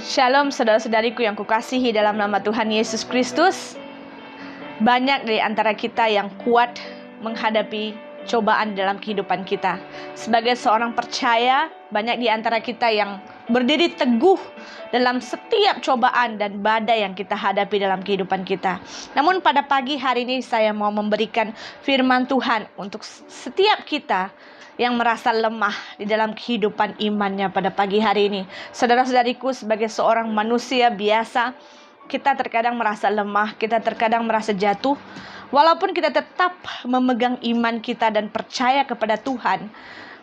Shalom saudara-saudariku yang kukasihi dalam nama Tuhan Yesus Kristus. Banyak dari antara kita yang kuat menghadapi cobaan dalam kehidupan kita. Sebagai seorang percaya, banyak di antara kita yang berdiri teguh dalam setiap cobaan dan badai yang kita hadapi dalam kehidupan kita. Namun pada pagi hari ini saya mau memberikan firman Tuhan untuk setiap kita yang merasa lemah di dalam kehidupan imannya pada pagi hari ini. Saudara-saudariku, sebagai seorang manusia biasa, kita terkadang merasa lemah, kita terkadang merasa jatuh. Walaupun kita tetap memegang iman kita dan percaya kepada Tuhan,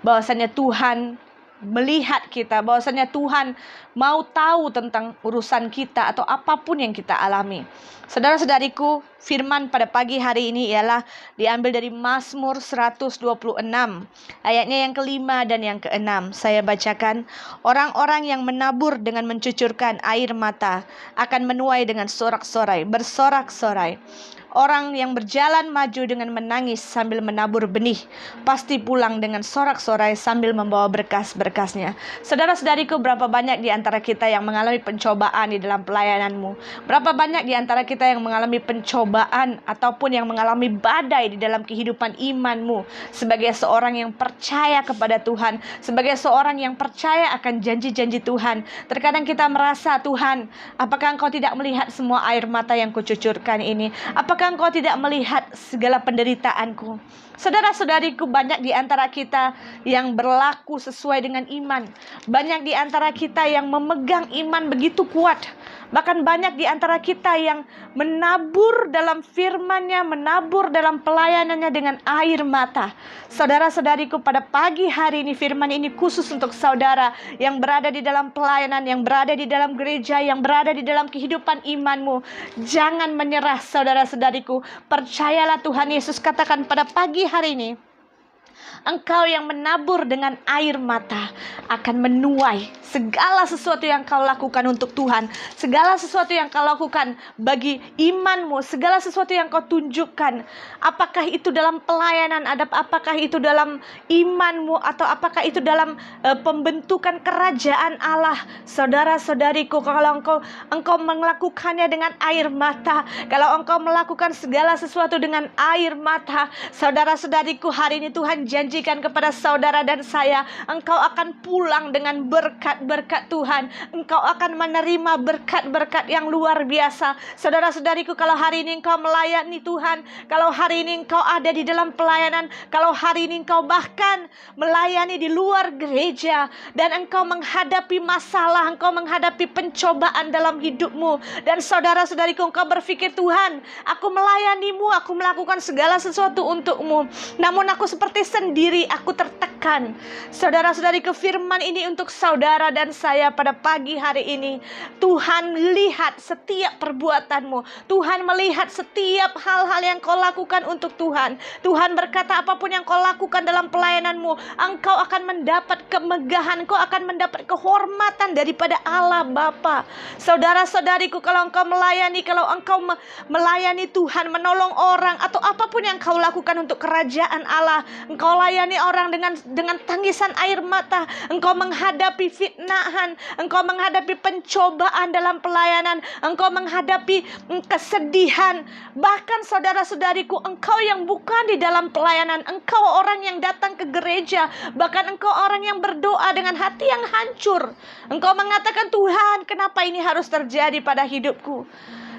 bahwasanya Tuhan melihat kita, bahwasanya Tuhan mau tahu tentang urusan kita atau apapun yang kita alami. Saudara-saudariku, firman pada pagi hari ini ialah diambil dari Mazmur 126, ayatnya yang kelima dan yang keenam. Saya bacakan, orang-orang yang menabur dengan mencucurkan air mata akan menuai dengan sorak-sorai, bersorak-sorai. Orang yang berjalan maju dengan menangis sambil menabur benih, pasti pulang dengan sorak-sorai sambil membawa berkas-berkasnya. Saudara-saudariku, berapa banyak di antara kita yang mengalami pencobaan di dalam pelayananmu? Berapa banyak di antara kita yang mengalami pencobaan ataupun yang mengalami badai di dalam kehidupan imanmu? Sebagai seorang yang percaya kepada Tuhan, sebagai seorang yang percaya akan janji-janji Tuhan, terkadang kita merasa, Tuhan, apakah Engkau tidak melihat semua air mata yang kucucurkan ini? Apakah Engkau tidak melihat segala penderitaanku? Saudara-saudariku, banyak di antara kita yang berlaku sesuai dengan iman. Banyak di antara kita yang memegang iman begitu kuat. Bahkan banyak di antara kita yang menabur dalam firman-Nya, menabur dalam pelayanannya dengan air mata. Saudara-saudariku, pada pagi hari ini firman ini khusus untuk saudara yang berada di dalam pelayanan, yang berada di dalam gereja, yang berada di dalam kehidupan imanmu. Jangan menyerah, saudara-saudariku. Percayalah Tuhan Yesus katakan pada pagi hari ini, engkau yang menabur dengan air mata akan menuai segala sesuatu yang kau lakukan untuk Tuhan, segala sesuatu yang kau lakukan bagi imanmu, segala sesuatu yang kau tunjukkan. Apakah itu dalam pelayanan, apakah itu dalam imanmu, atau apakah itu dalam pembentukan kerajaan Allah. Saudara-saudariku, kalau engkau melakukannya dengan air mata, kalau engkau melakukan segala sesuatu dengan air mata, saudara-saudariku, hari ini Tuhan janjikan kepada saudara dan saya, engkau akan pulang dengan berkat-berkat Tuhan. Engkau akan menerima berkat-berkat yang luar biasa. Saudara-saudariku, kalau hari ini engkau melayani Tuhan, kalau hari ini engkau ada di dalam pelayanan, kalau hari ini engkau bahkan melayani di luar gereja, dan engkau menghadapi masalah, engkau menghadapi pencobaan dalam hidupmu, dan saudara-saudariku, engkau berpikir, Tuhan, aku melayanimu, aku melakukan segala sesuatu untukmu, namun aku seperti sendiri, aku tertekan. Saudara-saudariku, firman ini untuk saudara dan saya pada pagi hari ini. Tuhan lihat setiap perbuatanmu. Tuhan melihat setiap hal-hal yang kau lakukan untuk Tuhan. Tuhan berkata, apapun yang kau lakukan dalam pelayananmu, engkau akan mendapat kemegahan, engkau akan mendapat kehormatan daripada Allah Bapa. Saudara-saudariku, kalau engkau melayani Tuhan, menolong orang, atau apapun yang kau lakukan untuk kerajaan Allah, engkau layani orang dengan tangisan air mata, engkau menghadapi fitnahan, engkau menghadapi pencobaan dalam pelayanan, engkau menghadapi kesedihan, bahkan saudara-saudariku, engkau yang bukan di dalam pelayanan, engkau orang yang datang ke gereja, bahkan engkau orang yang berdoa dengan hati yang hancur, engkau mengatakan, Tuhan, kenapa ini harus terjadi pada hidupku?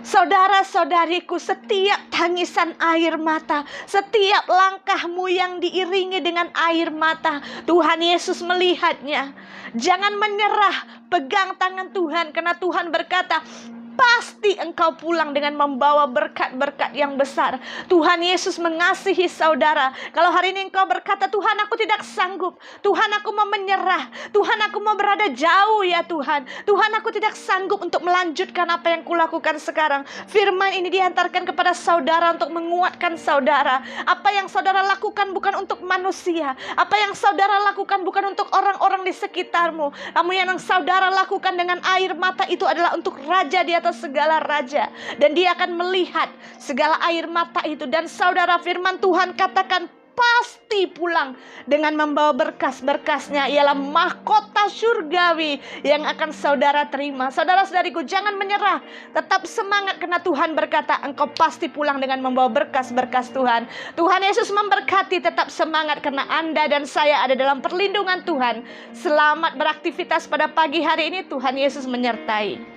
Saudara-saudariku, setiap tangisan air mata, setiap langkahmu yang diiringi dengan air mata, Tuhan Yesus melihatnya. Jangan menyerah, pegang tangan Tuhan, karena Tuhan berkata, pasti engkau pulang dengan membawa berkat-berkat yang besar. Tuhan Yesus mengasihi saudara. Kalau hari ini engkau berkata, Tuhan, aku tidak sanggup, Tuhan, aku mau menyerah, Tuhan, aku mau berada jauh ya Tuhan, Tuhan, aku tidak sanggup untuk melanjutkan apa yang kulakukan sekarang. Firman ini diantarkan kepada saudara untuk menguatkan saudara. Apa yang saudara lakukan bukan untuk manusia, apa yang saudara lakukan bukan untuk orang-orang di sekitarmu, namun yang saudara lakukan dengan air mata itu adalah untuk Raja di atas segala raja, dan Dia akan melihat segala air mata itu. Dan saudara, firman Tuhan katakan, pasti pulang dengan membawa berkas-berkasnya, ialah mahkota surgawi yang akan saudara terima. Saudara-saudariku, jangan menyerah, tetap semangat karena Tuhan berkata engkau pasti pulang dengan membawa berkas-berkas Tuhan. Tuhan Yesus memberkati, tetap semangat karena Anda dan saya ada dalam perlindungan Tuhan. Selamat beraktivitas pada pagi hari ini, Tuhan Yesus menyertai.